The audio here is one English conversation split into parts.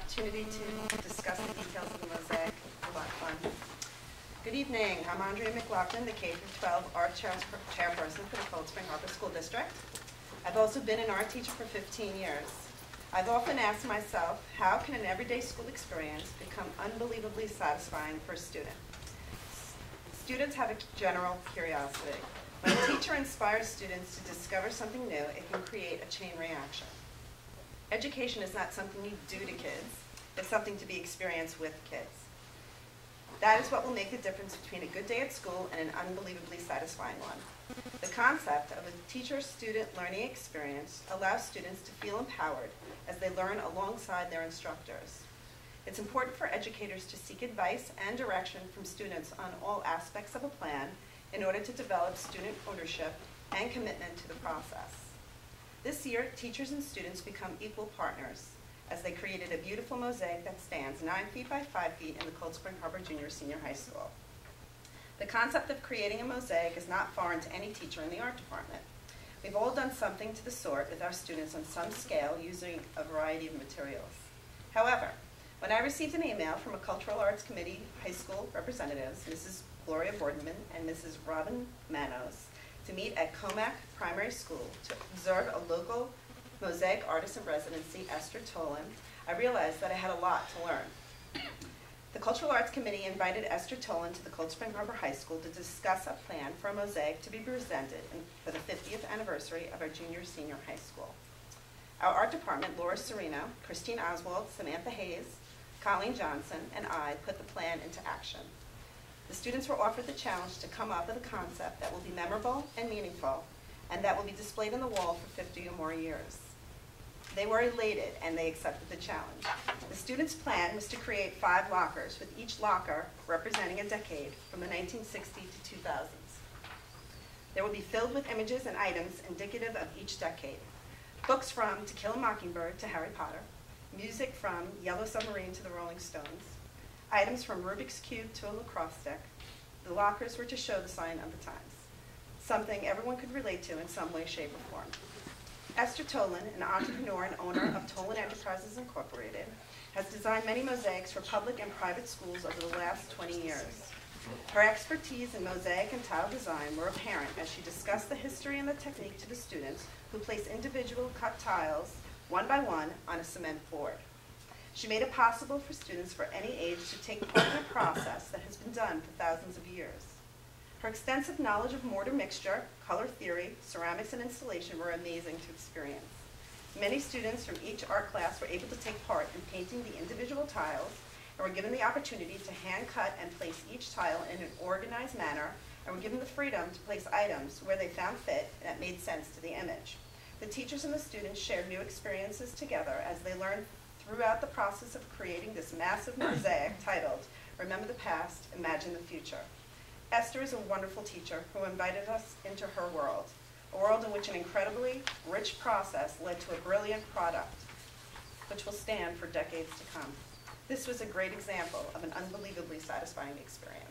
opportunity to discuss the details of the Mosaic. A lot of fun. Good evening. I'm Andria McLaughlin, the K-12 art chairperson for the Cold Spring Harbor School District. I've also been an art teacher for 15 years. I've often asked myself, how can an everyday school experience become unbelievably satisfying for a student? Students have a general curiosity. When a teacher inspires students to discover something new, it can create a chain reaction. Education is not something you do to kids, it's something to be experienced with kids. That is what will make the difference between a good day at school and an unbelievably satisfying one. The concept of a teacher-student learning experience allows students to feel empowered as they learn alongside their instructors. It's important for educators to seek advice and direction from students on all aspects of a plan in order to develop student ownership and commitment to the process. This year, teachers and students become equal partners as they created a beautiful mosaic that stands 9 feet by 5 feet in the Cold Spring Harbor Junior-Senior High School. The concept of creating a mosaic is not foreign to any teacher in the art department. We've all done something to the sort with our students on some scale using a variety of materials. However, when I received an email from a Cultural Arts Committee high school representatives, Mrs. Gloria Bordenman and Mrs. Robin Manos, to meet at Comac Primary School to observe a local mosaic artist in residency, Esther Tolan, I realized that I had a lot to learn. The Cultural Arts Committee invited Esther Tolan to the Cold Spring Harbor High School to discuss a plan for a mosaic to be presented for the 50th anniversary of our junior-senior high school. Our art department, Laura Serino, Christine Oswald, Samantha Hayes, Colleen Johnson, and I put the plan into action. The students were offered the challenge to come up with a concept that will be memorable and meaningful, and that will be displayed on the wall for 50 or more years. They were elated, and they accepted the challenge. The students' plan was to create 5 lockers, with each locker representing a decade from the 1960s to 2000s. They will be filled with images and items indicative of each decade. Books from To Kill a Mockingbird to Harry Potter, music from Yellow Submarine to the Rolling Stones, items from Rubik's Cube to a lacrosse stick. The lockers were to show the sign of the times, something everyone could relate to in some way, shape, or form. Esther Tolan, an entrepreneur and owner of Tolan Enterprises Incorporated, has designed many mosaics for public and private schools over the last 20 years. Her expertise in mosaic and tile design were apparent as she discussed the history and the technique to the students who place individual cut tiles, one by one, on a cement board. She made it possible for students for any age to take part in a process that has been done for thousands of years. Her extensive knowledge of mortar mixture, color theory, ceramics, and installation were amazing to experience. Many students from each art class were able to take part in painting the individual tiles and were given the opportunity to hand cut and place each tile in an organized manner, and were given the freedom to place items where they found fit that made sense to the image. The teachers and the students shared new experiences together as they learned throughout the process of creating this massive mosaic titled, Remember the Past, Imagine the Future. Esther is a wonderful teacher who invited us into her world, a world in which an incredibly rich process led to a brilliant product, which will stand for decades to come. This was a great example of an unbelievably satisfying experience.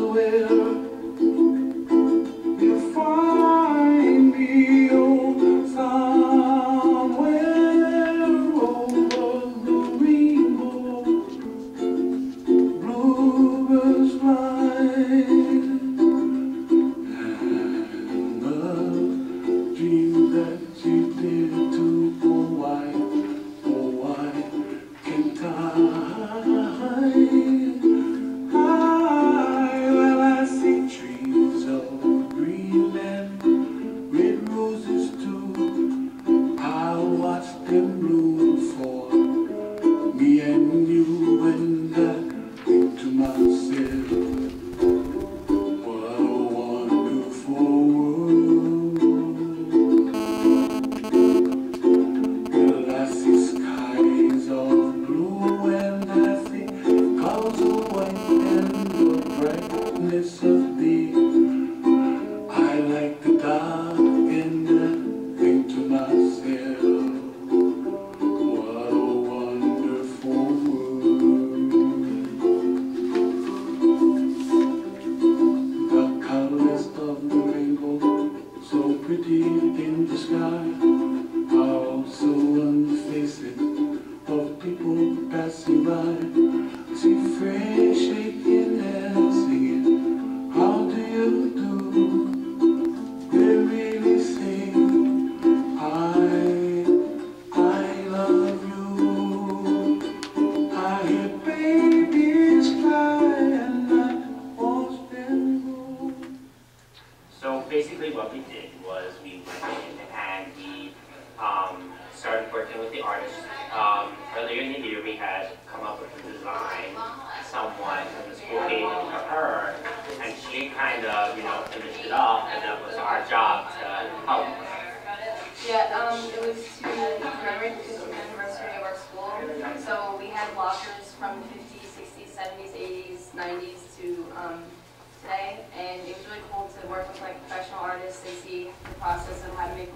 swear you'll find me somewhere over the rainbow. Bluebirds fly, and the dream that you did to, oh why can't I? Well, I see trees of green and red roses too. I'll watch them bloom for me and you, and I think to myself, what a wonderful world. Well, I see skies of blue and I see clouds of white and the brightness of day. I like the dark and I think to myself, what a wonderful world. The colors of the rainbow, so pretty in the sky, are also on the faces of people passing by. I see friends shaking and singing, how do you do? They really sing, I love you. I hear babies cry and I watch them grow. So basically what we did was we went in and we started working with the artist. Earlier in the year we had come up with a design somewhat from the school gave it to her, and she kind of, finished it up, and that was our job to help her. Yeah, it was to commemorate the 50th anniversary of our school. So we had blockers from the 50s, 60s, 70s, 80s, 90s to today, and it was really cool to work with like professional artists and see the process of how to make a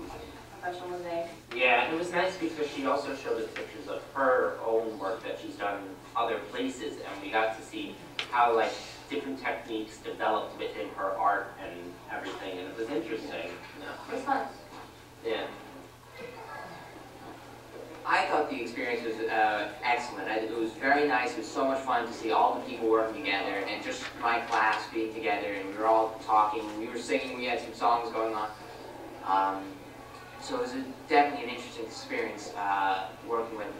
professional mosaic. Yeah, and it was nice because she also showed us pictures of her own work that she's done in other places, and we got to see how like different techniques developed within her art and everything, and it was interesting. It was fun. Yeah. I thought the experience was excellent. It was very nice. It was so much fun to see all the people working together and just my class being together, and we were all talking, we were singing, we had some songs going on. So it was definitely an interesting experience working with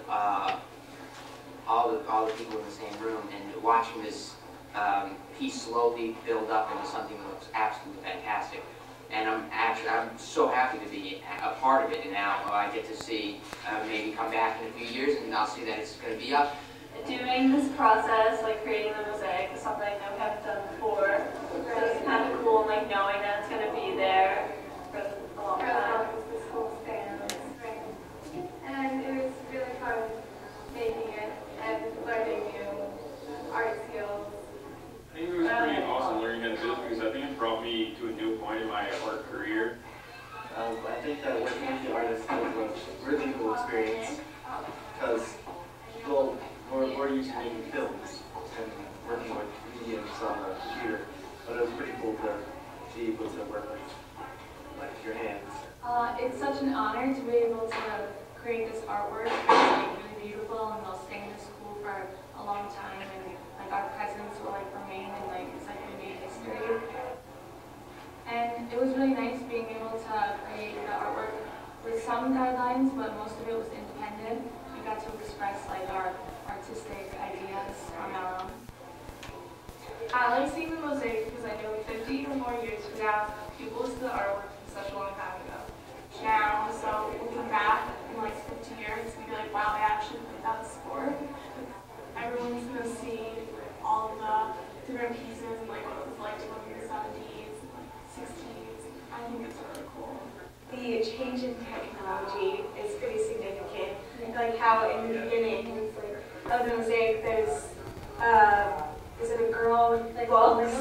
all the people in the same room and watching this piece slowly build up into something that looks absolutely fantastic. And I'm so happy to be a part of it, and now I get to see maybe come back in a few years and I'll see that it's going to be up. Doing this process, like creating the mosaic, is something that we haven't done before. So it's kind of cool, like knowing that it's going to be there for a long time. The school stands. And it was really fun making it and learning new art skills. I think it was pretty awesome learning how to do this because I think it brought me to a new point in my art career. I think that working with the artists was a really cool experience because, well, we're used to making films and working with mediums on the computer, but it was pretty cool to be able to work with like your hands. It's such an honor to be able to create this artwork. It's like really beautiful, and they'll stay in the school for a long time, and like our presence will like remain, and like it's like we made history. And it was really nice being able to create the artwork with some guidelines, but most of it was independent. We got to express like our artistic ideas on our own. I like seeing the mosaic because I know 50 or more years from now, people will see the artwork from such a long time ago. Now, so looking back in like 50 years, we'd be like, wow, I actually played that sport. Everyone's going to see all the different pieces and like what it was like to live in the 70s and like 60s. I think it's really cool. The change in technology is pretty significant. Like how in the beginning of the mosaic, there's is it a girl with like books?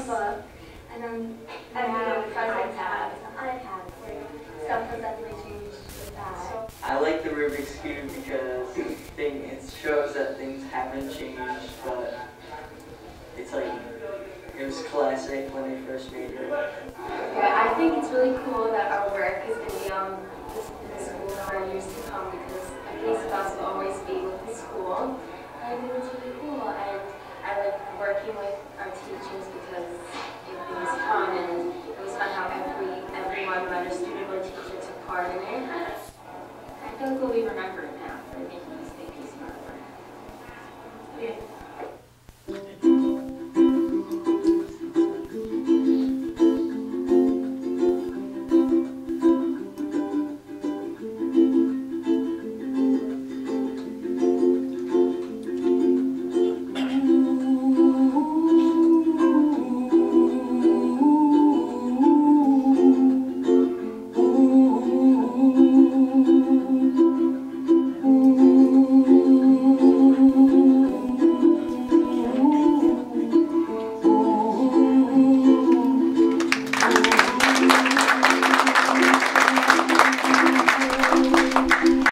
And then now the present have iPads. Stuff has definitely changed with that. I like the Rubik's Cube because it shows that things haven't changed, but it's like it was classic when they first made it. Yeah, I think it's really cool that our work is going to be on the school for years to come because I think spouse will always be with the school. And I think it's really cool. And I like working with our teachers because it was fun and it was fun how everyone, whether student or teacher, took part in it. I feel like we'll be remembered now for making